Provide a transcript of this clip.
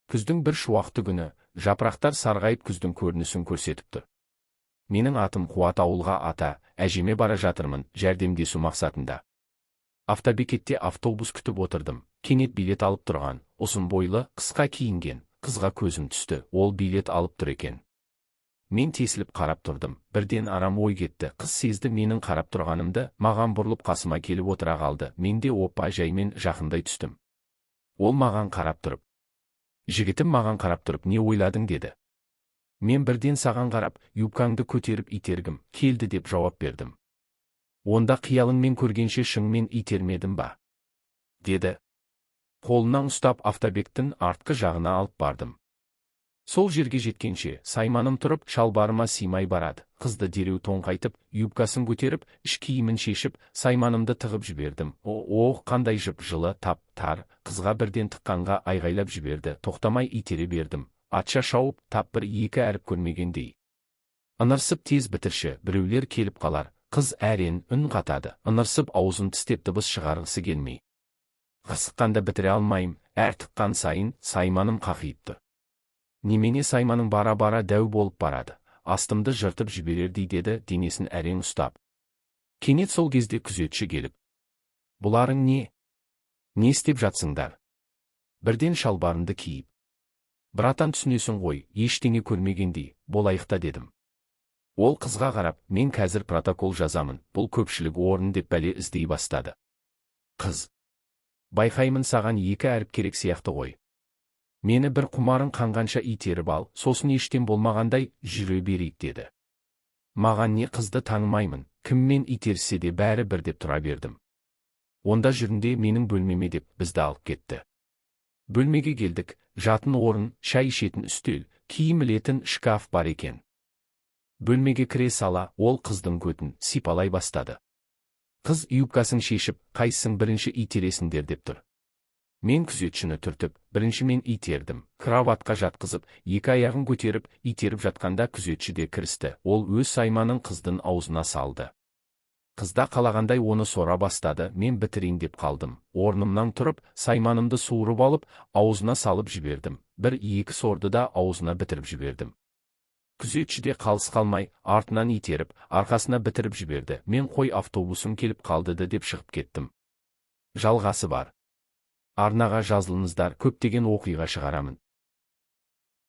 Күздің бір шуақты күні, жапырақтар сарғайып күздің көрінісін көрсетіп тұр. Менің атым Қуат, ауылға ата, әжеме бара жатырмын, жәрдемдесу мақсатында. Автобекетте автобус күтіп отырдым. Кенет билет алып тұрған, ұзын бойлы, қысқа киінген қызға көзім түсті. Ол билет алып тұр екен. Мен тесіліп қарап тұрдым. Бірден арам ой кетті. Қыз сезді менің қарап тұрғанымды, маған бұрылып қасыма келіп отыра қалды. Мен де опа жаймен жақындай түстім. Ол маған қарап тұрып: «Жігітім, маған қарап тұрып, не ойладың?» деді. Мен бірден саған қарап, юбкаңды көтеріп itергім келді деп жауап бердім. «Онда қиялыңмен көргенше шыңмен итермедім ба?» деді. Қолынан ұстап автобектің артқы жағына алып бардым. Сол жерге жеткенше сайманым тұрып шалбарыма симай барады. Қызды дереу тоңқайтып, юбкасын көтеріп, іш киімін шешіп, сайманымды тығып жібердім. Қандай жып жылы, тап-тар. Қызға бірден тыққанға айғайлап жіберді. Тоқтамай итере бердім. Атша шауып, тап бір-екі әріп көрмегендей. Ынырсып тез бітірші, біреулер келіп қалар. Қыз әрен үн қатады. Ынырсып аузын тістеп дыбыс шығарғысы келмей. Қысыққанда бітіре алмайым, әр тыққан сайын сайманым қақиыпты. Немене, сайманың бара-бара дәу болып барады. Астымды жыртып жіберердей деді, денесін әрең ұстап. Кенет сол кезде күзетші келіп: «Бұларың не? Не істеп жатсыңдар?» Бірден шалбарымды киіп: «Братан, түсінесің ғой, ештеңе көрмегендей, болайықта» дедім. Ол қызға қарап: «Мен қазір протокол жазамын, бұл көпшілік орын» деп бәле іздей бастады. Қыз: «Байқаймын, саған екі әріп керек сияқты ғой. Мені бір құмарың қанғанша итеріп ал, сосын ештен болмағандай жүре берейік» деді. Маған не, қызды танымаймын, кіммен итерсе де бәрі бір деп тұра бердім. «Онда жүрінде менің бөлмеме» деп бізді алып кетті. Бөлмеге келдік. Жатын орын, шай ішетін үстел, киім ілетін шкаф бар екен. Бөлмеге кіре сала, ол қыздың көтін сипалай бастады. Қыз юбкасын шешіп: «Қайсың бірінші итересіңдер» деп тұр. Мен күзетшіні түртіп, бірінші мен итердім. Кроватқа жатқызып, екі аяғын көтеріп, итеріп жатқанда күзетші де кірісті. Ол өз сайманын қыздың аузына салды. Қызда қалағандай оны сора бастады. Мен бітірейін деп қалдым. Орнымнан тұрып, сайманымды суырып алып, аузына салып жібердім. Бір-екі сорды да аузына бітіріп жібердім. Күзетші де қалыс қалмай, артынан итеріп, арқасына бітіріп жіберді. Мен «Қой, автобусым келіп қалдыды» деп шығып кеттім. Жалғасы бар. Арнаға жазылыңыздар, көптеген оқиға шығарамын.